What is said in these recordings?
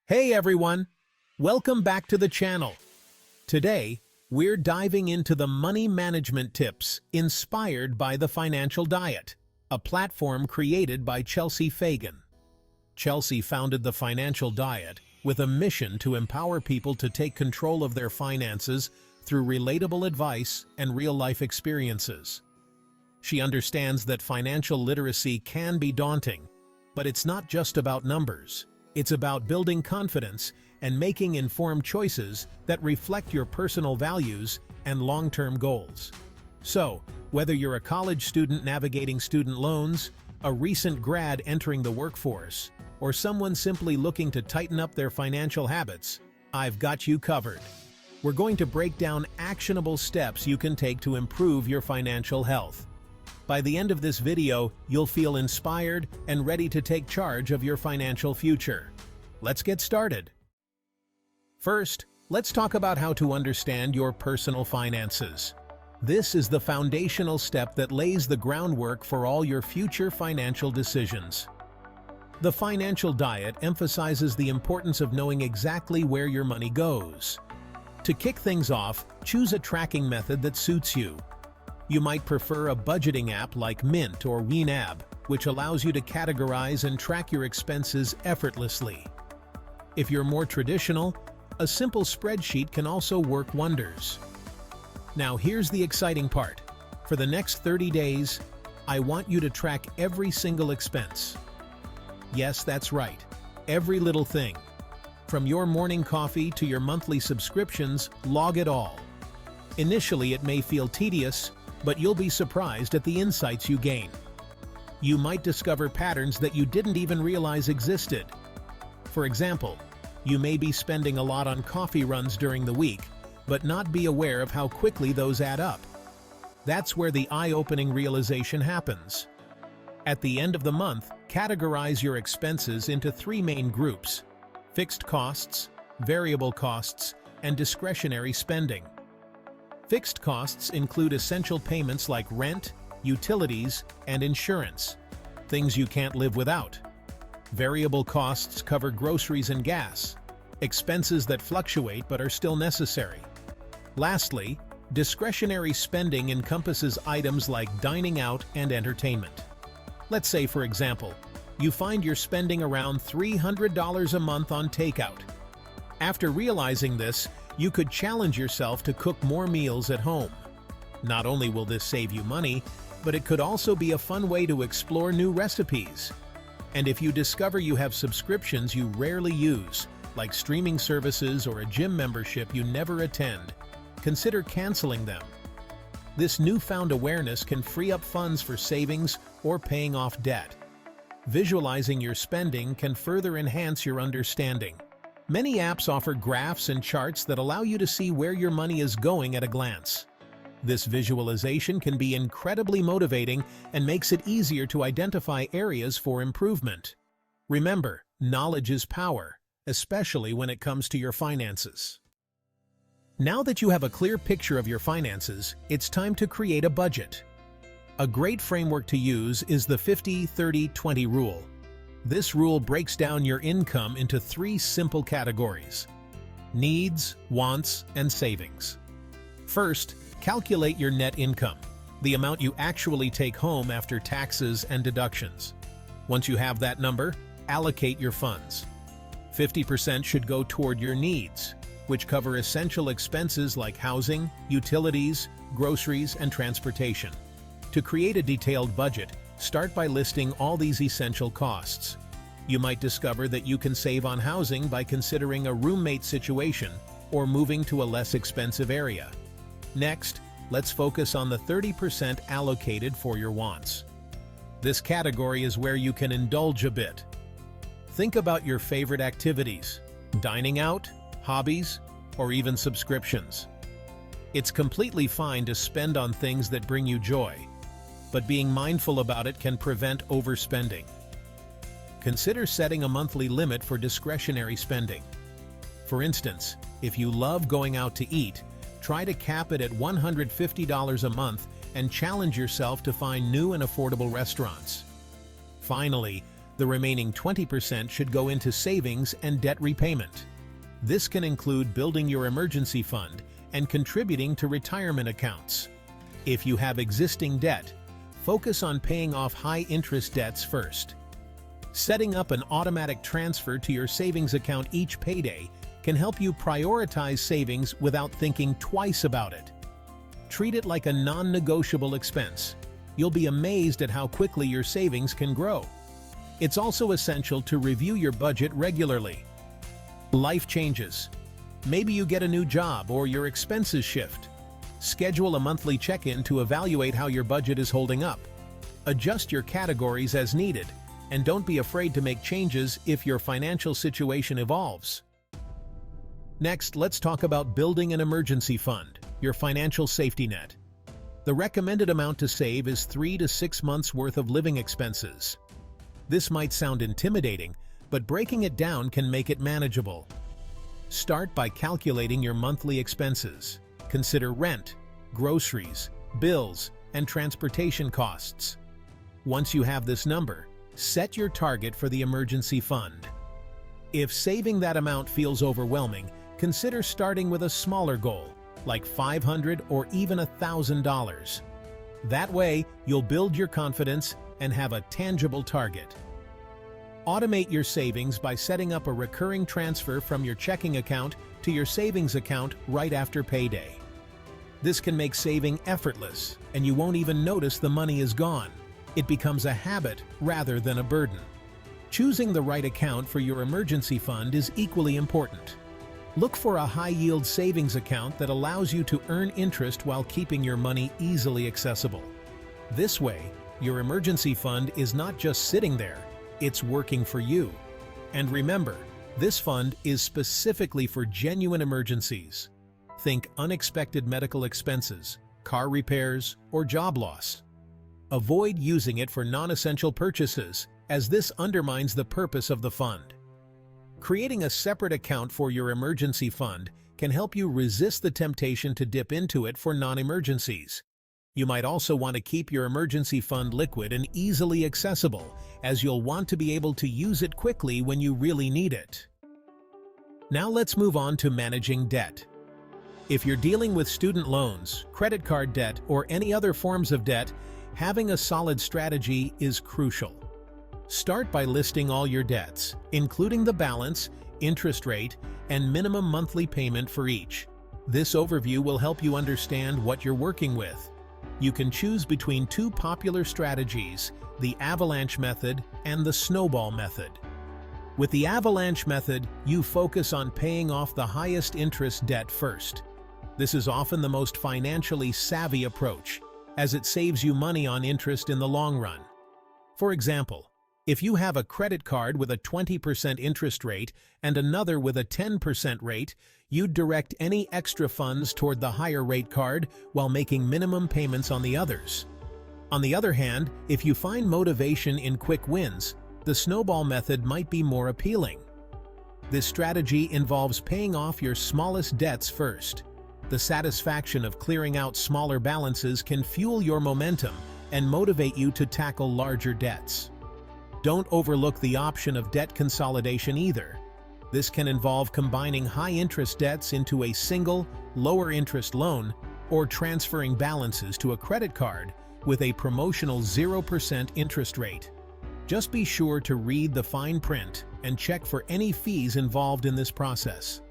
Hey everyone! Welcome back to the channel. Today, we're diving into the money management tips inspired by the Financial Diet, a platform created by Chelsea Fagan. Chelsea founded the Financial Diet with a mission to empower people to take control of their finances through relatable advice and real-life experiences. She understands that financial literacy can be daunting, but it's not just about numbers. It's about building confidence and making informed choices that reflect your personal values and long-term goals. So, whether you're a college student navigating student loans, a recent grad entering the workforce, or someone simply looking to tighten up their financial habits, I've got you covered. We're going to break down actionable steps you can take to improve your financial health. By the end of this video, you'll feel inspired and ready to take charge of your financial future. Let's get started. First, let's talk about how to understand your personal finances. This is the foundational step that lays the groundwork for all your future financial decisions. The Financial Diet emphasizes the importance of knowing exactly where your money goes. To kick things off, choose a tracking method that suits you. You might prefer a budgeting app like Mint or WeNab, which allows you to categorize and track your expenses effortlessly. If you're more traditional, a simple spreadsheet can also work wonders. Now here's the exciting part. For the next 30 days, I want you to track every single expense. Yes, that's right, every little thing. From your morning coffee to your monthly subscriptions, log it all. Initially, it may feel tedious, but you'll be surprised at the insights you gain. You might discover patterns that you didn't even realize existed. For example, you may be spending a lot on coffee runs during the week, but not be aware of how quickly those add up. That's where the eye-opening realization happens. At the end of the month, categorize your expenses into three main groups: fixed costs, variable costs, and discretionary spending. Fixed costs include essential payments like rent, utilities, and insurance, things you can't live without. Variable costs cover groceries and gas, expenses that fluctuate but are still necessary. Lastly, discretionary spending encompasses items like dining out and entertainment. Let's say, for example, you find you're spending around $300 a month on takeout. After realizing this, you could challenge yourself to cook more meals at home. Not only will this save you money, but it could also be a fun way to explore new recipes. And if you discover you have subscriptions you rarely use, like streaming services or a gym membership you never attend, consider canceling them. This newfound awareness can free up funds for savings or paying off debt. Visualizing your spending can further enhance your understanding. Many apps offer graphs and charts that allow you to see where your money is going at a glance. This visualization can be incredibly motivating and makes it easier to identify areas for improvement. Remember, knowledge is power, especially when it comes to your finances. Now that you have a clear picture of your finances, it's time to create a budget. A great framework to use is the 50-30-20 rule. This rule breaks down your income into three simple categories: needs, wants, and savings. First, calculate your net income, the amount you actually take home after taxes and deductions. Once you have that number, allocate your funds. 50% should go toward your needs, which cover essential expenses like housing, utilities, groceries, and transportation. To create a detailed budget, start by listing all these essential costs. You might discover that you can save on housing by considering a roommate situation or moving to a less expensive area. Next, let's focus on the 30% allocated for your wants. This category is where you can indulge a bit. Think about your favorite activities, dining out, hobbies, or even subscriptions. It's completely fine to spend on things that bring you joy, but being mindful about it can prevent overspending. Consider setting a monthly limit for discretionary spending. For instance, if you love going out to eat, try to cap it at $150 a month and challenge yourself to find new and affordable restaurants. Finally, The remaining 20% should go into savings and debt repayment. This can include building your emergency fund and contributing to retirement accounts. If you have existing debt, focus on paying off high-interest debts first. Setting up an automatic transfer to your savings account each payday can help you prioritize savings without thinking twice about it. Treat it like a non-negotiable expense. You'll be amazed at how quickly your savings can grow. It's also essential to review your budget regularly. Life changes. Maybe you get a new job or your expenses shift. Schedule a monthly check-in to evaluate how your budget is holding up. Adjust your categories as needed, and don't be afraid to make changes if your financial situation evolves. Next, let's talk about building an emergency fund, your financial safety net. The recommended amount to save is 3 to 6 months' worth of living expenses. This might sound intimidating, but breaking it down can make it manageable. Start by calculating your monthly expenses. Consider rent, groceries, bills, and transportation costs. Once you have this number, set your target for the emergency fund. If saving that amount feels overwhelming, consider starting with a smaller goal, like $500 or even $1,000. That way, you'll build your confidence and have a tangible target. Automate your savings by setting up a recurring transfer from your checking account to your savings account right after payday. This can make saving effortless, and you won't even notice the money is gone. It becomes a habit rather than a burden. Choosing the right account for your emergency fund is equally important. Look for a high-yield savings account that allows you to earn interest while keeping your money easily accessible. This way, your emergency fund is not just sitting there, it's working for you. And remember, this fund is specifically for genuine emergencies. Think unexpected medical expenses, car repairs, or job loss. Avoid using it for non-essential purchases, as this undermines the purpose of the fund. Creating a separate account for your emergency fund can help you resist the temptation to dip into it for non-emergencies. You might also want to keep your emergency fund liquid and easily accessible, as you'll want to be able to use it quickly when you really need it. Now let's move on to managing debt. If you're dealing with student loans, credit card debt, or any other forms of debt, having a solid strategy is crucial. Start by listing all your debts, including the balance, interest rate, and minimum monthly payment for each. This overview will help you understand what you're working with. You can choose between two popular strategies, the avalanche method and the snowball method. With the avalanche method, you focus on paying off the highest interest debt first. This is often the most financially savvy approach, as it saves you money on interest in the long run. For example, if you have a credit card with a 20% interest rate and another with a 10% rate, you'd direct any extra funds toward the higher rate card while making minimum payments on the others. On the other hand, if you find motivation in quick wins, the snowball method might be more appealing. This strategy involves paying off your smallest debts first. The satisfaction of clearing out smaller balances can fuel your momentum and motivate you to tackle larger debts. Don't overlook the option of debt consolidation either. This can involve combining high-interest debts into a single, lower-interest loan or transferring balances to a credit card with a promotional 0% interest rate. Just be sure to read the fine print and check for any fees involved in this process.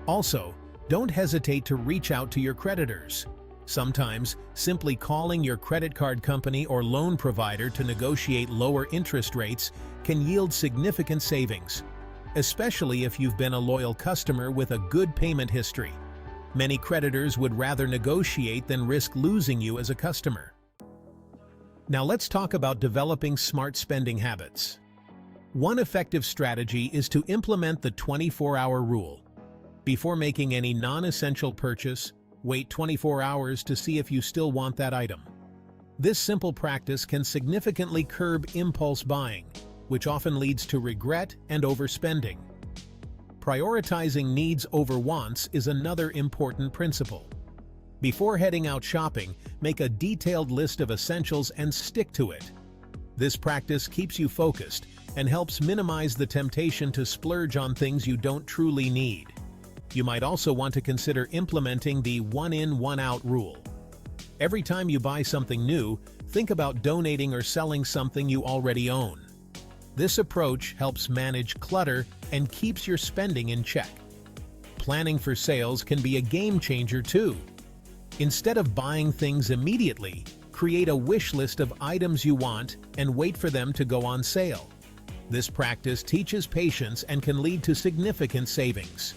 Also, don't hesitate to reach out to your creditors. Sometimes, simply calling your credit card company or loan provider to negotiate lower interest rates can yield significant savings, especially if you've been a loyal customer with a good payment history. Many creditors would rather negotiate than risk losing you as a customer. Now let's talk about developing smart spending habits. One effective strategy is to implement the 24-hour rule. Before making any non-essential purchase, wait 24 hours to see if you still want that item. This simple practice can significantly curb impulse buying, which often leads to regret and overspending. Prioritizing needs over wants is another important principle. Before heading out shopping, make a detailed list of essentials and stick to it. This practice keeps you focused and helps minimize the temptation to splurge on things you don't truly need. You might also want to consider implementing the one-in, one-out rule. Every time you buy something new, think about donating or selling something you already own. This approach helps manage clutter and keeps your spending in check. Planning for sales can be a game changer too. Instead of buying things immediately, create a wish list of items you want and wait for them to go on sale. This practice teaches patience and can lead to significant savings.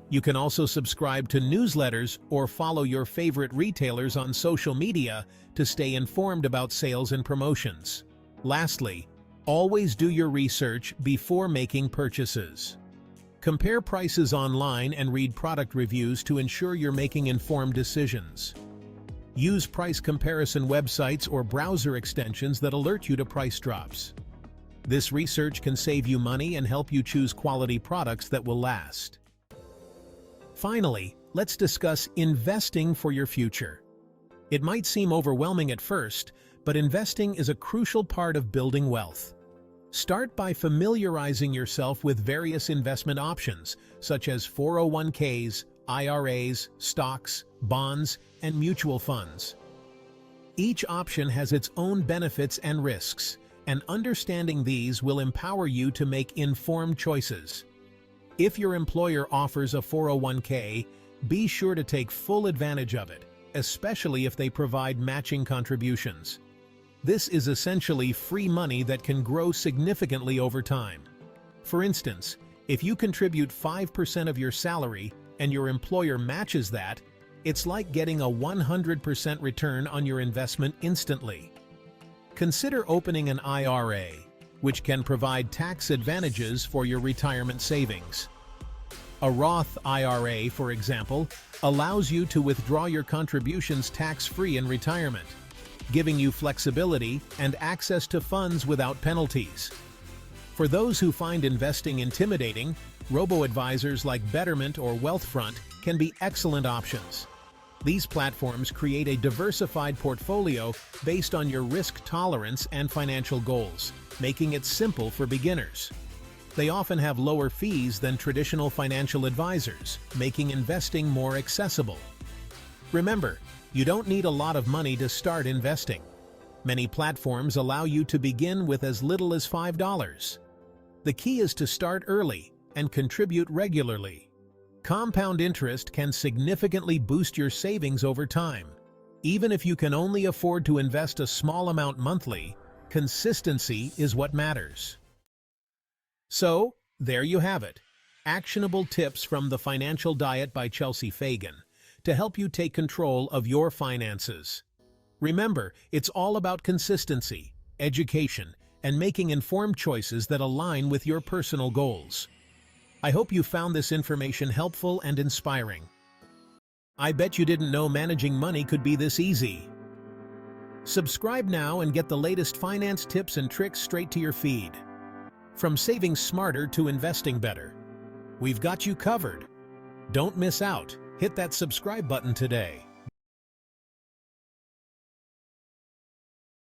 You can also subscribe to newsletters or follow your favorite retailers on social media to stay informed about sales and promotions. Lastly, always do your research before making purchases. Compare prices online and read product reviews to ensure you're making informed decisions. Use price comparison websites or browser extensions that alert you to price drops. This research can save you money and help you choose quality products that will last. Finally, let's discuss investing for your future. It might seem overwhelming at first, but investing is a crucial part of building wealth. Start by familiarizing yourself with various investment options, such as 401ks, IRAs, stocks, bonds, and mutual funds. Each option has its own benefits and risks, and understanding these will empower you to make informed choices. If your employer offers a 401k, be sure to take full advantage of it, especially if they provide matching contributions. This is essentially free money that can grow significantly over time. For instance, if you contribute 5% of your salary and your employer matches that, it's like getting a 100% return on your investment instantly. Consider opening an IRA, which can provide tax advantages for your retirement savings. A Roth IRA, for example, allows you to withdraw your contributions tax-free in retirement, giving you flexibility and access to funds without penalties. For those who find investing intimidating, robo-advisors like Betterment or Wealthfront can be excellent options. These platforms create a diversified portfolio based on your risk tolerance and financial goals, making it simple for beginners. They often have lower fees than traditional financial advisors, making investing more accessible. Remember, you don't need a lot of money to start investing. Many platforms allow you to begin with as little as $5. The key is to start early and contribute regularly. Compound interest can significantly boost your savings over time. Even if you can only afford to invest a small amount monthly, consistency is what matters. So, there you have it. Actionable tips from The Financial Diet by Chelsea Fagan to help you take control of your finances. Remember, it's all about consistency, education, and making informed choices that align with your personal goals. I hope you found this information helpful and inspiring. I bet you didn't know managing money could be this easy. Subscribe now and get the latest finance tips and tricks straight to your feed. From saving smarter to investing better, we've got you covered. Don't miss out. Hit that subscribe button today.